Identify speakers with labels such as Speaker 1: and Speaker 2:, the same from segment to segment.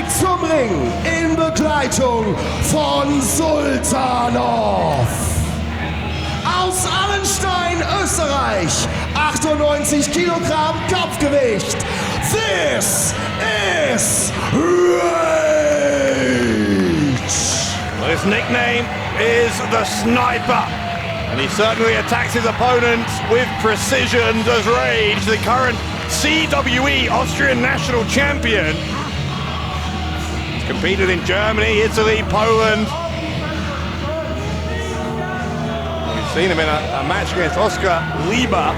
Speaker 1: zum Ring in Begleitung von Sultanov. Aus Allenstein, Österreich, 98 Kilogramm Kopfgewicht. This is Rage.
Speaker 2: Well, his nickname is the Sniper, and he certainly attacks his opponents with precision. Does Rage, the current CWE Austrian national champion. He's competed in Germany, Italy, Poland. We've seen him in a match against Oscar Lieber.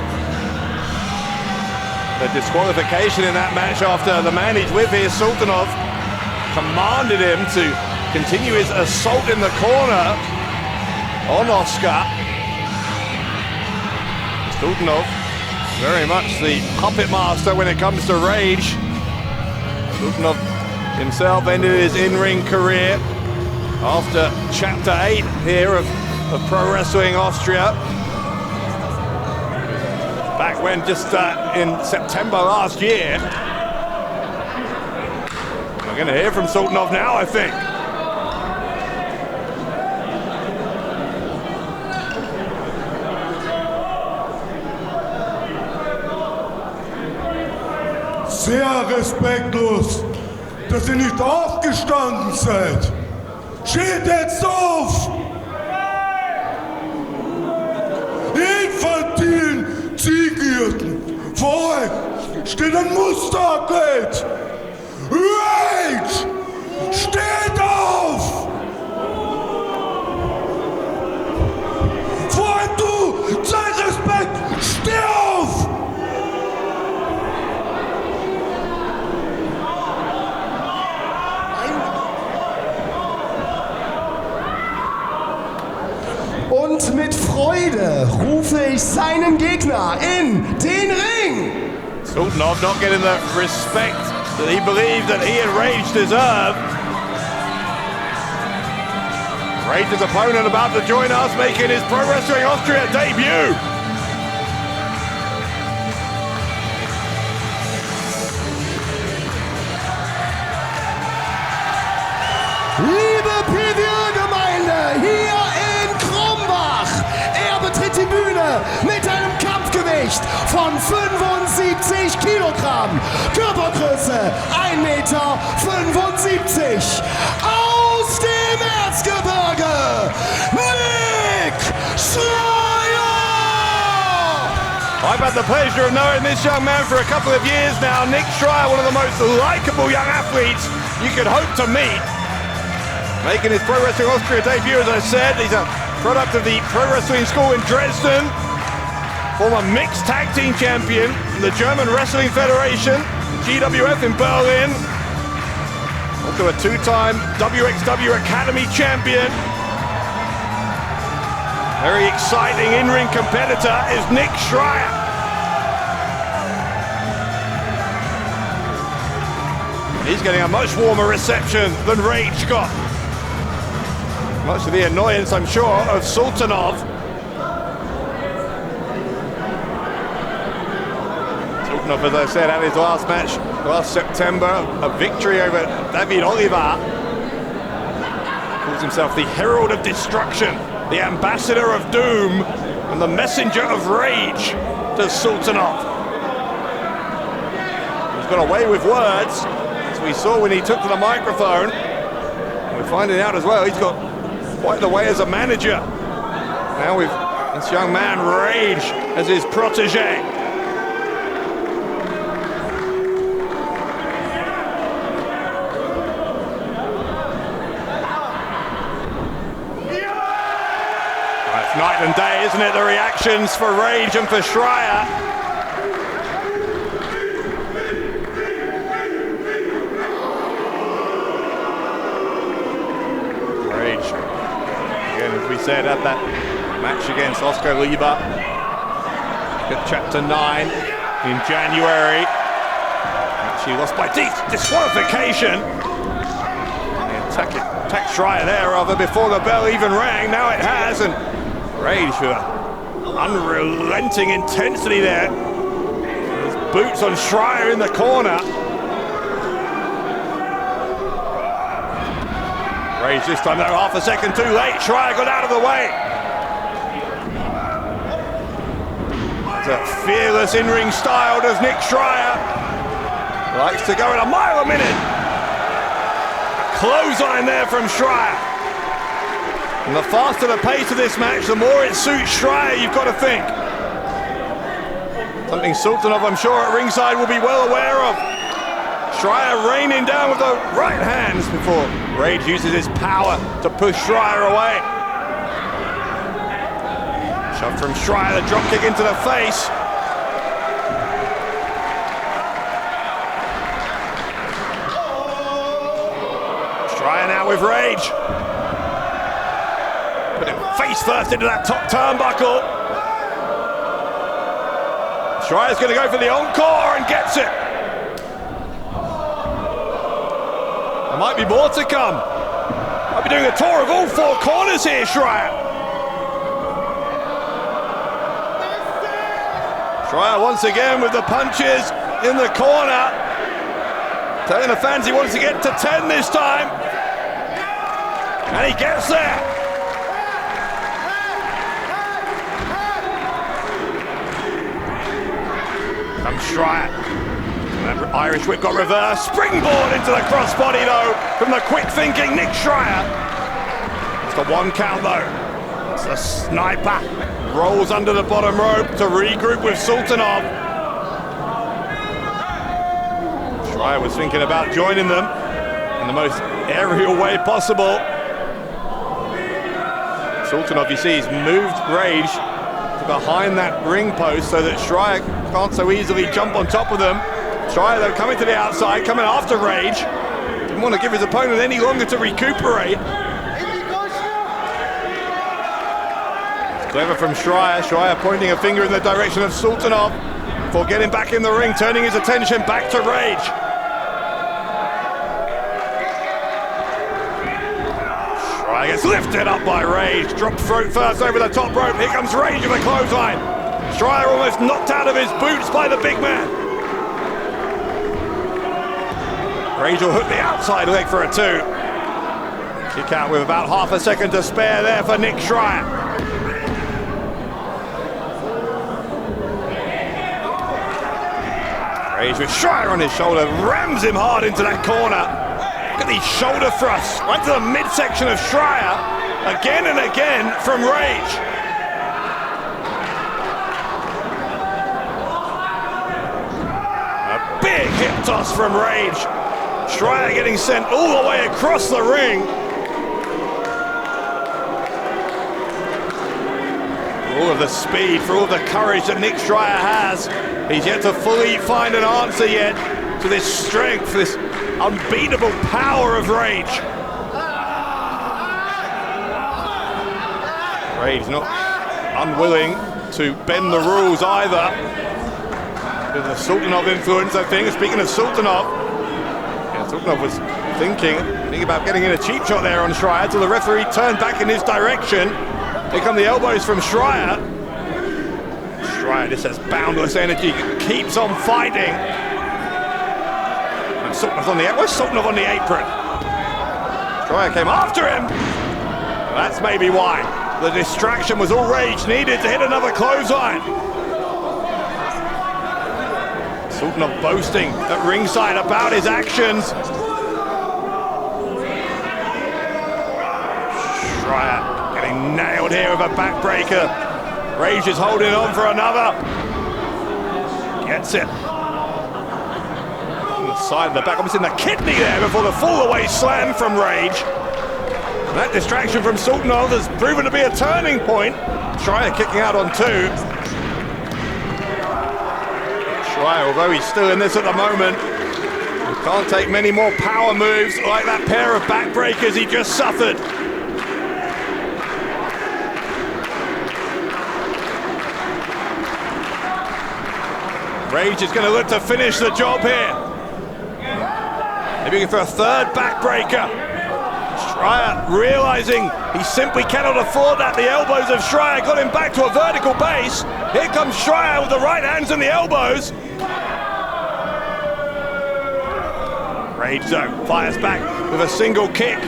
Speaker 2: The disqualification in that match after the man he's with here, Sultanov, commanded him to continue his assault in the corner on Oscar. Sultanov, very much the puppet master when it comes to Rage. Sultanov himself ended his in-ring career after Chapter 8 here of Pro Wrestling Austria. Back when, just in September last year. We're going to hear from Sultanov now, I think.
Speaker 3: Sehr respektlos, dass ihr nicht aufgestanden seid. Steht jetzt auf! Infantilen Zielgehirten! Vor euch steht ein Musterathlet! Rage! Steht auf! Vor allem du! Zeig Respekt! Steh auf!
Speaker 1: Und mit Freude rufe ich seinen Gegner in den Ring.
Speaker 2: Sultanov not getting the respect that he believed that he and Rage deserve. Rage's opponent about to join us, making his Pro Wrestling Austria debut.
Speaker 1: Liebe PWÖ-Gemeinde, hier in Krumbach. Er betritt die Bühne mit einem Kampfgewicht von 75 Kilogramm. Körpergröße 1,75 Meter. Aus dem Erzgebirge, Nick Schreier!
Speaker 2: I've had the pleasure of knowing this young man for a couple of years now. Nick Schreier, one of the most likeable young athletes you could hope to meet. Making his Pro Wrestling Austria debut, as I said. He's a product of the Pro Wrestling School in Dresden. Former mixed tag team champion in the German Wrestling Federation, GWF in Berlin. Also a two-time WXW Academy champion. Very exciting in-ring competitor is Nick Schreier. He's getting a much warmer reception than Rage got. Much to the annoyance, I'm sure, of Sultanov. Sultanov, as I said, had his last match last September, a victory over David Oliver. Calls himself the Herald of Destruction, the Ambassador of Doom, and the Messenger of Rage to Sultanov. He's got away with words, as we saw when he took to the microphone. And we're finding out as well, he's got quite the way as a manager. Now with this young man, Rage, as his protege. It's night and day, isn't it? The reactions for Rage and for Schreier. Rage, again, as we said, had that match against Oscar Lieber at Chapter 9 in January. She lost by disqualification. Attacked Schreier there, rather, before the bell even rang. Now it has, and Rage with unrelenting intensity there. His boots on Schreier in the corner. Rage this time, though, half a second too late. Schrier got out of the way. It's a fearless in-ring style, does Nick Schreier. Likes to go at a mile a minute. Clothesline there from Schreier. And the faster the pace of this match, the more it suits Schreier, you've got to think. Something Sultanov, I'm sure, at ringside will be well aware of. Schreier raining down with the right hands before Rage uses his power to push Schreier away. Shove from Schreier, the drop kick into the face. Schreier now with Rage. Put him face first into that top turnbuckle. Schreier's going to go for the encore and gets it. There might be more to come. Might be doing a tour of all four corners here, Schreier. Schreier once again with the punches in the corner. Telling the fans he wants to get to 10 this time. And he gets there. Comes Schreier. Irish whip got reversed. Springboard into the crossbody though from the quick thinking Nick Schreier. It's the one count though. It's the sniper. Rolls under the bottom rope to regroup with Sultanov. Schreier was thinking about joining them in the most aerial way possible. Sultanov, you see, he's moved Rage to behind that ring post so that Schreier can't so easily jump on top of them. Schreier, though, coming to the outside, coming after Rage. Didn't want to give his opponent any longer to recuperate. Clever from Schreier. Schreier pointing a finger in the direction of Sultanov before getting back in the ring, turning his attention back to Rage. Schreier gets lifted up by Rage. Dropped throat first over the top rope. Here comes Rage with a clothesline. Schreier almost knocked out of his boots by the big man. Rage will hook the outside leg for a 2. Kick out with about half a second to spare there for Nick Schreier. Rage with Schreier on his shoulder, rams him hard into that corner. Look at these shoulder thrusts, right to the midsection of Schreier, again and again from Rage. A big hip toss from Rage. Schreier getting sent all the way across the ring. For all of the speed, for all of the courage that Nick Schreier has, he's yet to fully find an answer yet to this strength, this unbeatable power of Rage. Rage not unwilling to bend the rules either. There's a Sultanov influence, I think. Speaking of Sultanov, Sultanov was thinking about getting in a cheap shot there on Schreier till the referee turned back in his direction. Here come the elbows from Schreier. Schreier just has boundless energy, keeps on fighting. And Sultanov on the where's Sultanov on the apron? Schreier came after him. Well, that's maybe why. The distraction was all Rage needed to hit another clothesline. Sultanov boasting at ringside about his actions. Schreier getting nailed here with a backbreaker. Rage is holding on for another. Gets it. On the side of the back, almost in the kidney there before the fall away slam from Rage. And that distraction from Sultanov has proven to be a turning point. Schreier kicking out on 2. Schreier, although he's still in this at the moment, he can't take many more power moves like that pair of backbreakers he just suffered. Rage is going to look to finish the job here. Maybe looking for a third backbreaker. Schreier realizing he simply cannot afford that. The elbows of Schreier got him back to a vertical base. Here comes Schreier with the right hands and the elbows. Rage though fires back with a single kick.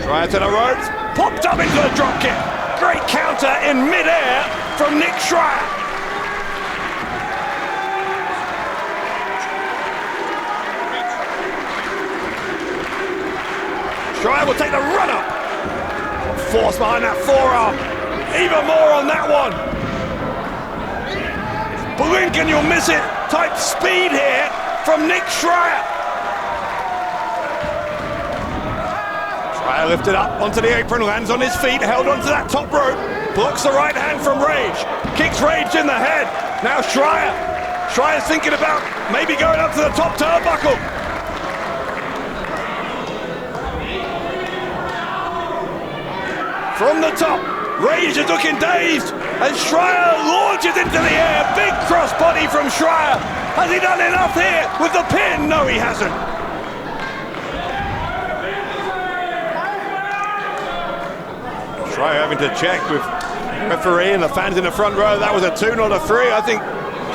Speaker 2: Schrier to the ropes, popped up into the dropkick. Great counter in mid-air from Nick Schreier. Schreier will take the run-up. Force behind that forearm. Even more on that one. Blink and you'll miss it. Type speed here from Nick Schreier. Schreier lifted up onto the apron, lands on his feet, held onto that top rope, blocks the right hand from Rage, kicks Rage in the head. Now Schreier. Schreier's thinking about maybe going up to the top turnbuckle. From the top, Rage is looking dazed as Schreier launches into the air. Big crossbody from Schreier. Has he done enough here with the pin? No, he hasn't. Schreier having to check with the referee and the fans in the front row. That was a 2, not a 3. I think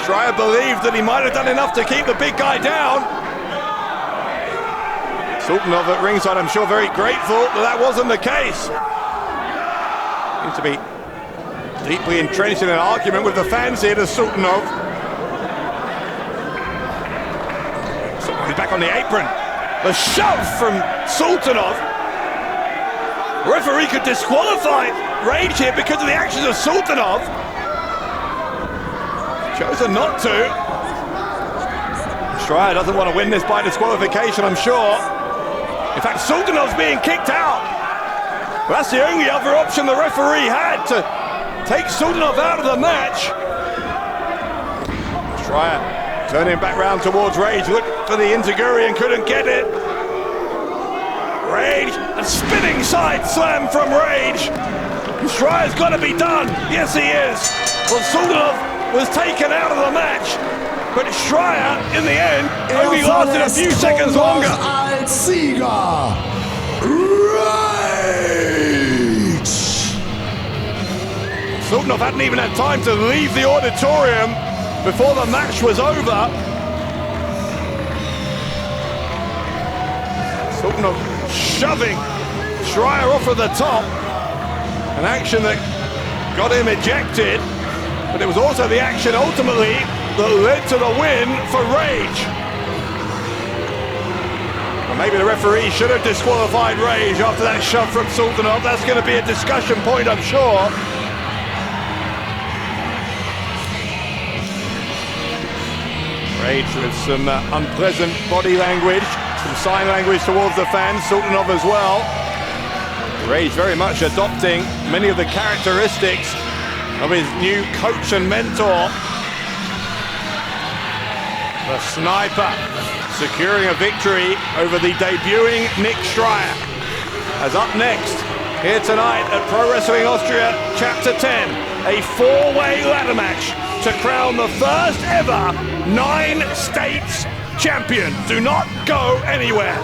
Speaker 2: Schreier believed that he might have done enough to keep the big guy down. Sultanov at ringside, I'm sure, very grateful that wasn't the case. Seems to be deeply entrenched in an argument with the fans here to Sultanov. He's back on the apron. The shove from Sultanov. The referee could disqualify Rage here because of the actions of Sultanov. Chosen not to. Schreier doesn't want to win this by disqualification, I'm sure. In fact, Sultanov's being kicked out. But that's the only other option the referee had to take Sultanov out of the match. Schreier turning back round towards Rage, looked for the enziguri and couldn't get it. Rage, a spinning side slam from Rage. Schreier's got to be done. Yes, he is. Well, Sultanov was taken out of the match, but Schreier, in the end, only lasted a few seconds longer.
Speaker 1: Als Sieger, Rage!
Speaker 2: Sultanov hadn't even had time to leave the auditorium before the match was over. Sultanov shoving Schreier off of the top. An action that got him ejected, but it was also the action ultimately that led to the win for Rage. Well, maybe the referee should have disqualified Rage after that shove from Sultanov. That's going to be a discussion point, I'm sure. Rage with some unpleasant body language, some sign language towards the fans, Sultanov as well. Rage very much adopting many of the characteristics of his new coach and mentor. The sniper securing a victory over the debuting Nick Schreier. As up next, here tonight at Pro Wrestling Austria Chapter 10, a 4-way ladder match to crown the first ever 9 states champion. Do not go anywhere.